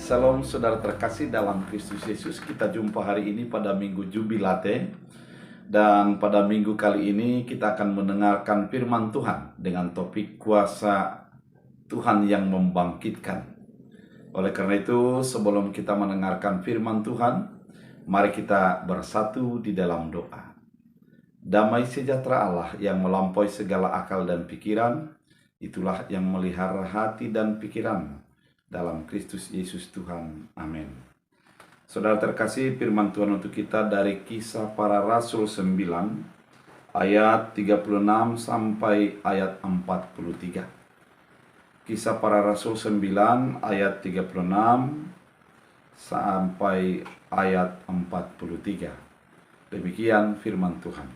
Salam saudara terkasih dalam Kristus Yesus. Kita jumpa hari ini pada Minggu Jubilate. Dan pada minggu kali ini kita akan mendengarkan firman Tuhan dengan topik kuasa Tuhan yang membangkitkan. Oleh karena itu, sebelum kita mendengarkan firman Tuhan, mari kita bersatu di dalam doa. Damai sejahtera Allah yang melampaui segala akal dan pikiran, itulah yang melihara hati dan pikiran dalam Kristus Yesus Tuhan. Amin. Saudara terkasih, firman Tuhan untuk kita dari Kisah Para Rasul 9 ayat 36 sampai ayat 43. Kisah Para Rasul 9 ayat 36 sampai ayat 43. Demikian firman Tuhan.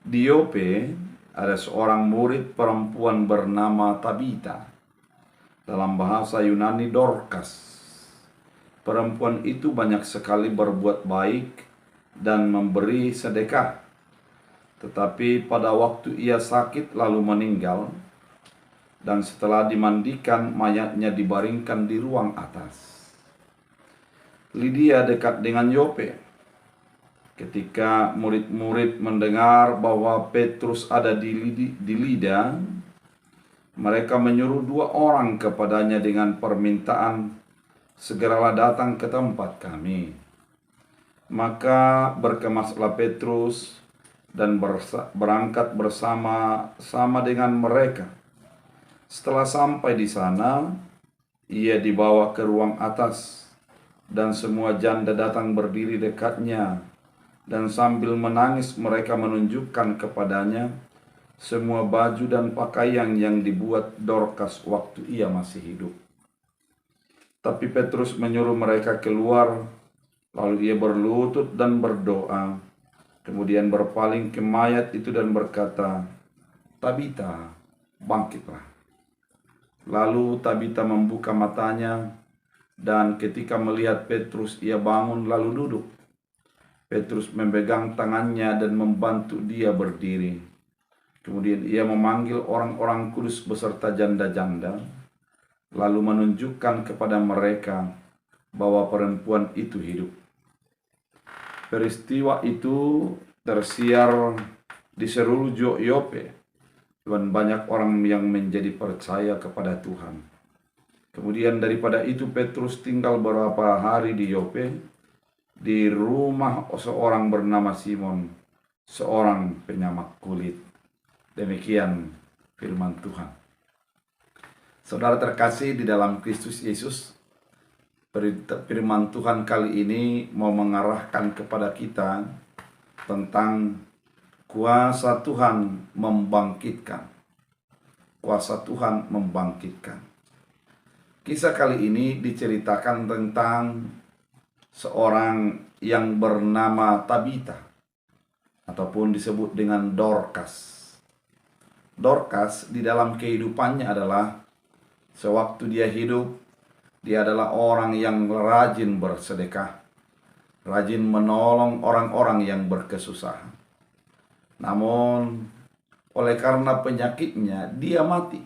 Di Yope ada seorang murid perempuan bernama Tabita. Dalam bahasa Yunani Dorcas. Perempuan itu banyak sekali berbuat baik dan memberi sedekah. Tetapi pada waktu ia sakit lalu meninggal, dan setelah dimandikan mayatnya dibaringkan di ruang atas. Lydia dekat dengan Yope. Ketika murid-murid mendengar bahwa Petrus ada di Lida, mereka menyuruh 2 orang kepadanya dengan permintaan, "Segeralah datang ke tempat kami." Maka berkemaslah Petrus dan berangkat bersama-sama dengan mereka. Setelah sampai di sana, ia dibawa ke ruang atas, dan semua janda datang berdiri dekatnya, dan sambil menangis mereka menunjukkan kepadanya semua baju dan pakaian yang dibuat Dorcas waktu ia masih hidup. Tapi Petrus menyuruh mereka keluar, lalu ia berlutut dan berdoa, kemudian berpaling ke mayat itu dan berkata, "Tabita, bangkitlah." Lalu Tabita membuka matanya, dan ketika melihat Petrus ia bangun lalu duduk. Petrus memegang tangannya dan membantu dia berdiri. Kemudian ia memanggil orang-orang kudus beserta janda-janda, lalu menunjukkan kepada mereka bahwa perempuan itu hidup. Peristiwa itu tersiar di seluruh Yope, dan banyak orang yang menjadi percaya kepada Tuhan. Kemudian daripada itu Petrus tinggal beberapa hari di Yope, di rumah seorang bernama Simon, seorang penyamak kulit. Demikian firman Tuhan. Saudara terkasih di dalam Kristus Yesus, firman Tuhan kali ini mau mengarahkan kepada kita tentang kuasa Tuhan membangkitkan. Kuasa Tuhan membangkitkan. Kisah kali ini diceritakan tentang seorang yang bernama Tabita, ataupun disebut dengan Dorcas. Dorcas di dalam kehidupannya adalah sewaktu dia hidup, dia adalah orang yang rajin bersedekah, rajin menolong orang-orang yang berkesusahan. Namun oleh karena penyakitnya dia mati.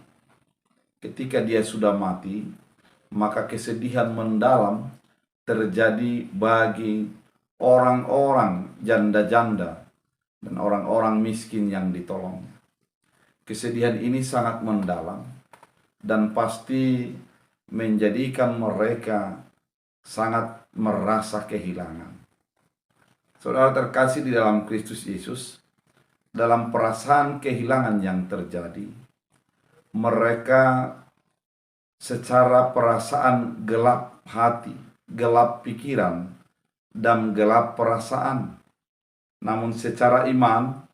Ketika dia sudah mati, maka kesedihan mendalam terjadi bagi orang-orang janda-janda dan orang-orang miskin yang ditolong. Kesedihan ini sangat mendalam dan pasti menjadikan mereka sangat merasa kehilangan. Saudara terkasih di dalam Kristus Yesus, dalam perasaan kehilangan yang terjadi, mereka secara perasaan gelap hati, gelap pikiran, dan gelap perasaan. Namun secara iman,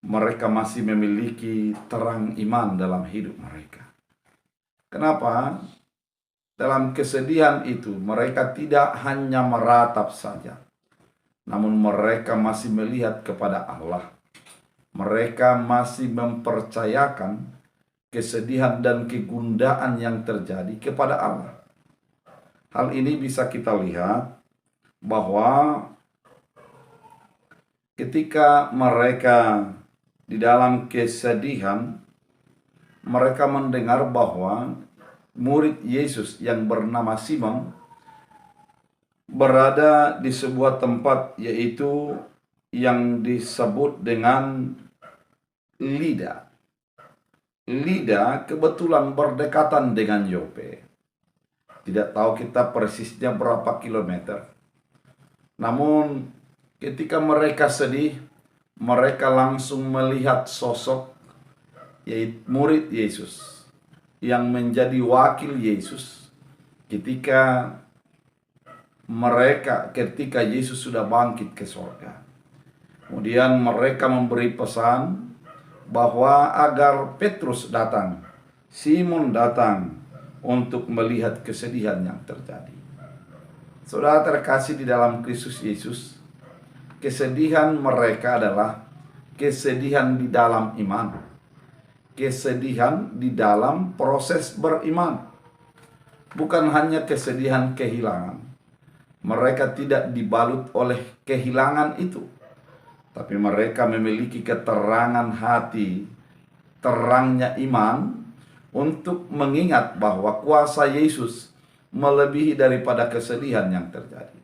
mereka masih memiliki terang iman dalam hidup mereka. Kenapa? Dalam kesedihan itu mereka tidak hanya meratap saja, namun mereka masih melihat kepada Allah. Mereka masih mempercayakan kesedihan dan kegundaan yang terjadi kepada Allah. Hal ini bisa kita lihat bahwa ketika mereka di dalam kesedihan, mereka mendengar bahwa murid Yesus yang bernama Simon berada di sebuah tempat, yaitu yang disebut dengan Lida. Lida kebetulan berdekatan dengan Yope. Tidak tahu kita persisnya berapa kilometer. Namun ketika mereka sedih, mereka langsung melihat sosok yaitu murid Yesus yang menjadi wakil Yesus ketika Yesus sudah bangkit ke surga. Kemudian mereka memberi pesan bahwa agar Petrus datang, Simon datang untuk melihat kesedihan yang terjadi. Saudara terkasih di dalam Kristus Yesus, kesedihan mereka adalah kesedihan di dalam iman, kesedihan di dalam proses beriman, bukan hanya kesedihan kehilangan. Mereka tidak dibalut oleh kehilangan itu, tapi mereka memiliki keterangan hati, terangnya iman, untuk mengingat bahwa kuasa Yesus melebihi daripada kesedihan yang terjadi.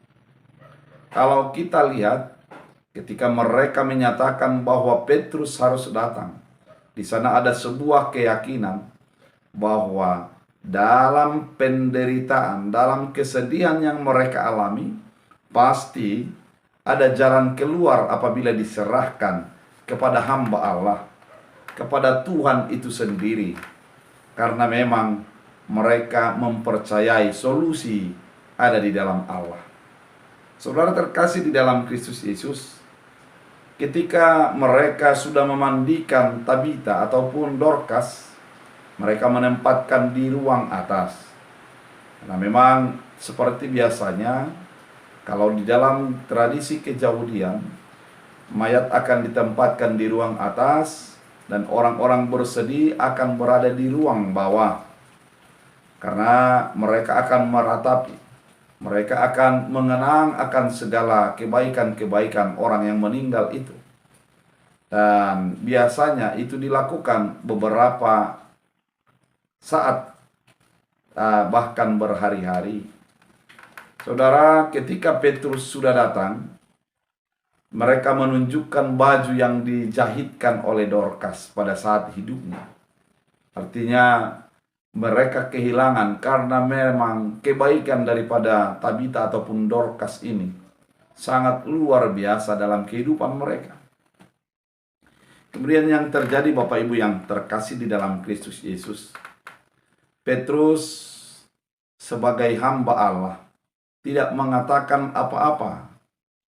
Kalau kita lihat, ketika mereka menyatakan bahwa Petrus harus datang, di sana ada sebuah keyakinan bahwa dalam penderitaan, dalam kesedihan yang mereka alami, pasti ada jalan keluar apabila diserahkan kepada hamba Allah, kepada Tuhan itu sendiri. Karena memang mereka mempercayai solusi ada di dalam Allah. Saudara terkasih di dalam Kristus Yesus, ketika mereka sudah memandikan Tabita ataupun Dorcas, mereka menempatkan di ruang atas. Karena memang seperti biasanya, kalau di dalam tradisi keyahudian, mayat akan ditempatkan di ruang atas dan orang-orang bersedih akan berada di ruang bawah. Karena mereka akan meratapi, mereka akan mengenang akan segala kebaikan-kebaikan orang yang meninggal itu. Dan biasanya itu dilakukan beberapa saat, bahkan berhari-hari. Saudara, ketika Petrus sudah datang, mereka menunjukkan baju yang dijahitkan oleh Dorcas pada saat hidupnya. Artinya mereka kehilangan karena memang kebaikan daripada Tabita ataupun Dorcas ini sangat luar biasa dalam kehidupan mereka. Kemudian yang terjadi, Bapak Ibu yang terkasih di dalam Kristus Yesus, Petrus sebagai hamba Allah tidak mengatakan apa-apa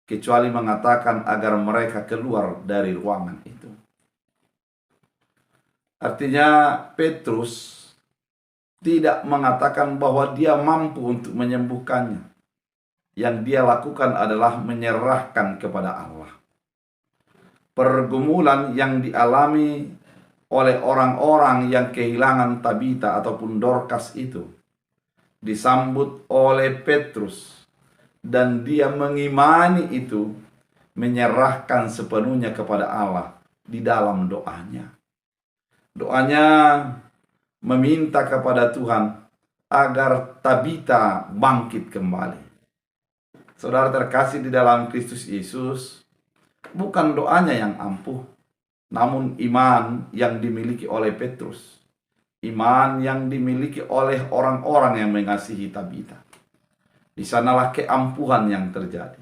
kecuali mengatakan agar mereka keluar dari ruangan itu. Artinya Petrus tidak mengatakan bahwa dia mampu untuk menyembuhkannya. Yang dia lakukan adalah menyerahkan kepada Allah. Pergumulan yang dialami oleh orang-orang yang kehilangan Tabita ataupun Dorcas itu disambut oleh Petrus, dan dia mengimani itu, menyerahkan sepenuhnya kepada Allah di dalam doanya. Doanya meminta kepada Tuhan agar Tabita bangkit kembali. Saudara terkasih di dalam Kristus Yesus, bukan doanya yang ampuh, namun iman yang dimiliki oleh Petrus. Iman yang dimiliki oleh orang-orang yang mengasihi Tabita. Di sanalah keampuhan yang terjadi.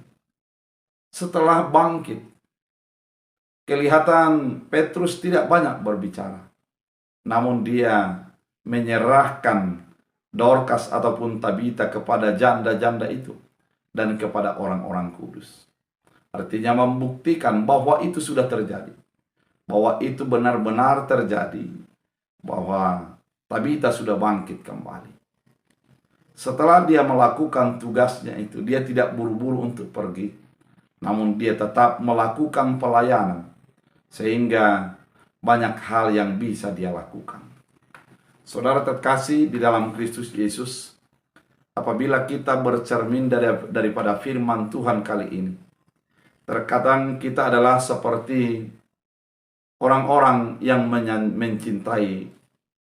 Setelah bangkit, kelihatan Petrus tidak banyak berbicara. Namun dia menyerahkan Dorcas ataupun Tabita kepada janda-janda itu dan kepada orang-orang kudus. Artinya membuktikan bahwa itu sudah terjadi. Bahwa itu benar-benar terjadi. Bahwa Tabita sudah bangkit kembali. Setelah dia melakukan tugasnya itu, dia tidak buru-buru untuk pergi. Namun dia tetap melakukan pelayanan. Sehingga banyak hal yang bisa dia lakukan. Saudara terkasih di dalam Kristus Yesus, apabila kita bercermin daripada firman Tuhan kali ini, terkadang kita adalah seperti orang-orang yang mencintai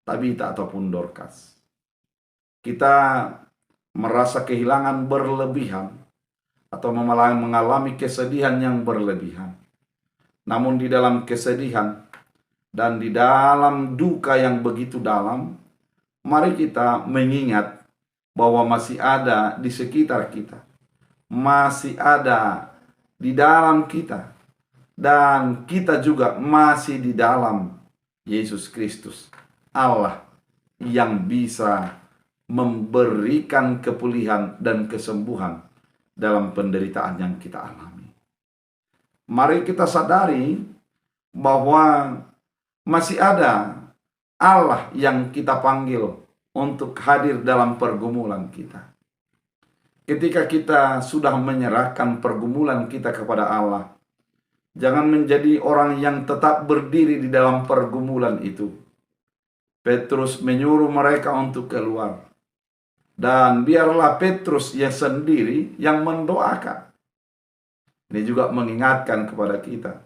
Tabita ataupun Dorcas. kita merasa kehilangan berlebihan atau mengalami kesedihan yang berlebihan. Namun di dalam kesedihan dan di dalam duka yang begitu dalam, mari kita mengingat bahwa masih ada di sekitar kita, masih ada di dalam kita, dan kita juga masih di dalam Yesus Kristus, Allah yang bisa memberikan kepulihan dan kesembuhan dalam penderitaan yang kita alami. Mari kita sadari bahwa masih ada Allah yang kita panggil untuk hadir dalam pergumulan kita. Ketika kita sudah menyerahkan pergumulan kita kepada Allah, jangan menjadi orang yang tetap berdiri di dalam pergumulan itu. Petrus menyuruh mereka untuk keluar. Dan biarlah Petrus yang sendiri yang mendoakan. Ini juga mengingatkan kepada kita.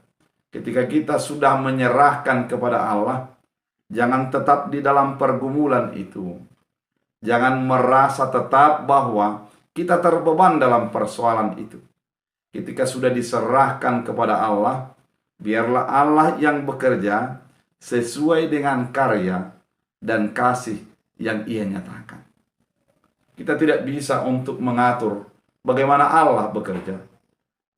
Ketika kita sudah menyerahkan kepada Allah, jangan tetap di dalam pergumulan itu. Jangan merasa tetap bahwa kita terbeban dalam persoalan itu. Ketika sudah diserahkan kepada Allah, biarlah Allah yang bekerja sesuai dengan karya dan kasih yang Ia nyatakan. Kita tidak bisa untuk mengatur bagaimana Allah bekerja.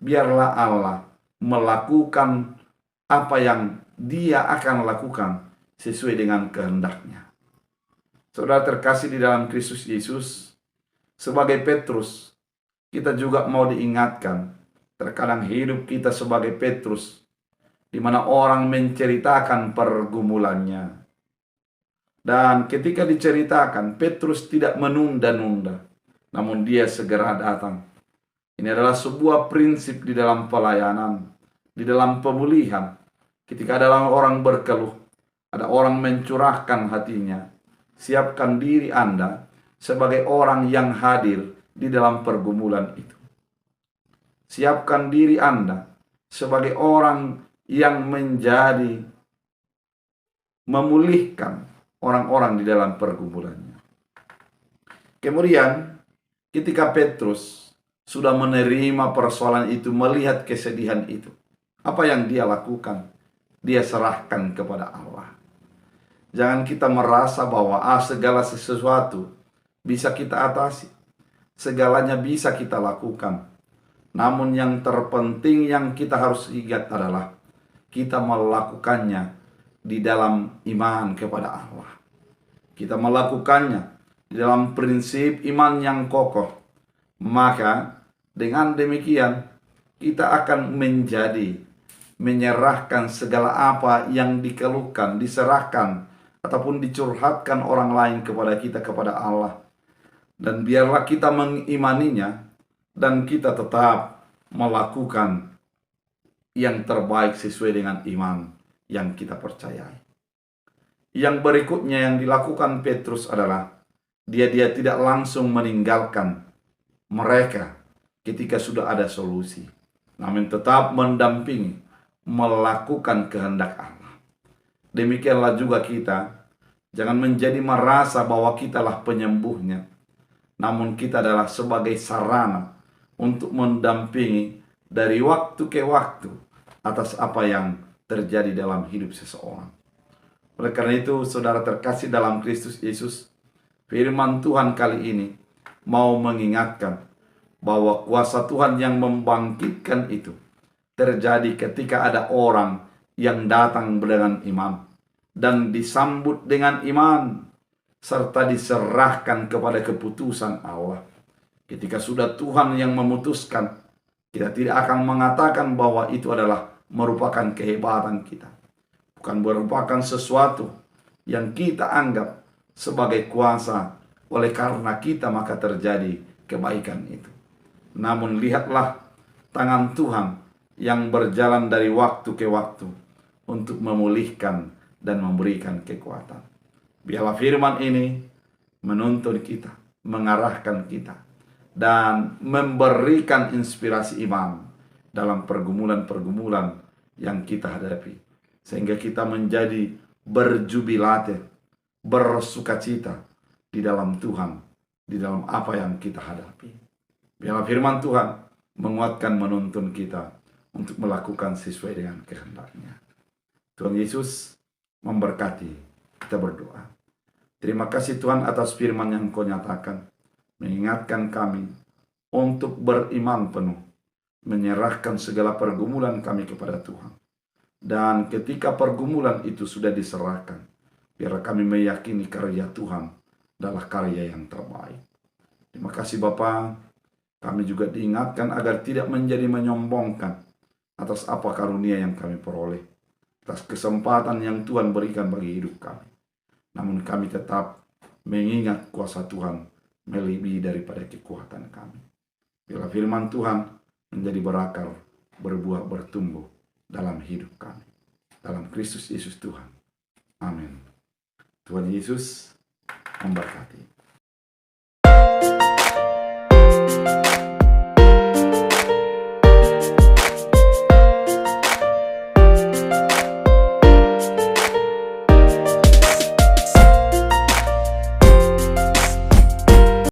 Biarlah Allah melakukan apa yang Dia akan lakukan sesuai dengan kehendak-Nya. Saudara terkasih di dalam Kristus Yesus, sebagai Petrus, kita juga mau diingatkan, terkadang hidup kita sebagai Petrus, di mana orang menceritakan pergumulannya. Dan ketika diceritakan, Petrus tidak menunda-nunda, namun dia segera datang. Ini adalah sebuah prinsip di dalam pelayanan, di dalam pemulihan. Ketika ada orang berkeluh, ada orang mencurahkan hatinya, siapkan diri Anda sebagai orang yang hadir di dalam pergumulan itu. Siapkan diri Anda sebagai orang yang menjadi memulihkan orang-orang di dalam pergumulannya. Kemudian ketika Petrus sudah menerima persoalan itu, melihat kesedihan itu, apa yang dia lakukan? Dia serahkan kepada Allah. Jangan kita merasa bahwa segala sesuatu bisa kita atasi, segalanya bisa kita lakukan. Namun yang terpenting yang kita harus ingat adalah kita melakukannya di dalam iman kepada Allah. Kita melakukannya di dalam prinsip iman yang kokoh. Maka dengan demikian kita akan menyerahkan segala apa yang dikeluhkan, diserahkan ataupun dicurhatkan orang lain kepada kita, kepada Allah. Dan biarlah kita mengimaninya dan kita tetap melakukan yang terbaik sesuai dengan iman yang kita percayai. Yang berikutnya yang dilakukan Petrus adalah dia tidak langsung meninggalkan mereka ketika sudah ada solusi, namun tetap mendampingi, melakukan kehendak Allah. Demikianlah juga kita, jangan menjadi merasa bahwa kitalah penyembuhnya, namun kita adalah sebagai sarana untuk mendampingi dari waktu ke waktu atas apa yang terjadi dalam hidup seseorang. Oleh karena itu, saudara terkasih dalam Kristus Yesus, firman Tuhan kali ini mau mengingatkan bahwa kuasa Tuhan yang membangkitkan itu terjadi ketika ada orang yang datang dengan iman dan disambut dengan iman serta diserahkan kepada keputusan Allah. Ketika sudah Tuhan yang memutuskan, kita tidak akan mengatakan bahwa itu adalah merupakan kehebatan kita. Bukan merupakan sesuatu yang kita anggap sebagai kuasa, oleh karena kita maka terjadi kebaikan itu. Namun lihatlah tangan Tuhan yang berjalan dari waktu ke waktu untuk memulihkan dan memberikan kekuatan. Biarlah firman ini menuntun kita, mengarahkan kita, dan memberikan inspirasi iman dalam pergumulan-pergumulan yang kita hadapi. Sehingga kita menjadi berjubilate, bersukacita di dalam Tuhan di dalam apa yang kita hadapi. Biarlah firman Tuhan menguatkan, menuntun kita untuk melakukan sesuai dengan kehendak-Nya. Tuhan Yesus memberkati. Kita berdoa. Terima kasih Tuhan atas firman yang Kau nyatakan, mengingatkan kami untuk beriman penuh, menyerahkan segala pergumulan kami kepada Tuhan. Dan ketika pergumulan itu sudah diserahkan, biarlah kami meyakini karya Tuhan adalah karya yang terbaik. Terima kasih Bapa. Kami juga diingatkan agar tidak menjadi menyombongkan atas apa karunia yang kami peroleh, atas kesempatan yang Tuhan berikan bagi hidup kami. Namun kami tetap mengingat kuasa Tuhan melebihi daripada kekuatan kami. Biarlah firman Tuhan menjadi berakar, berbuah, bertumbuh dalam hidup kami. Dalam Kristus Yesus Tuhan. Amin. Tuhan Yesus memberkati.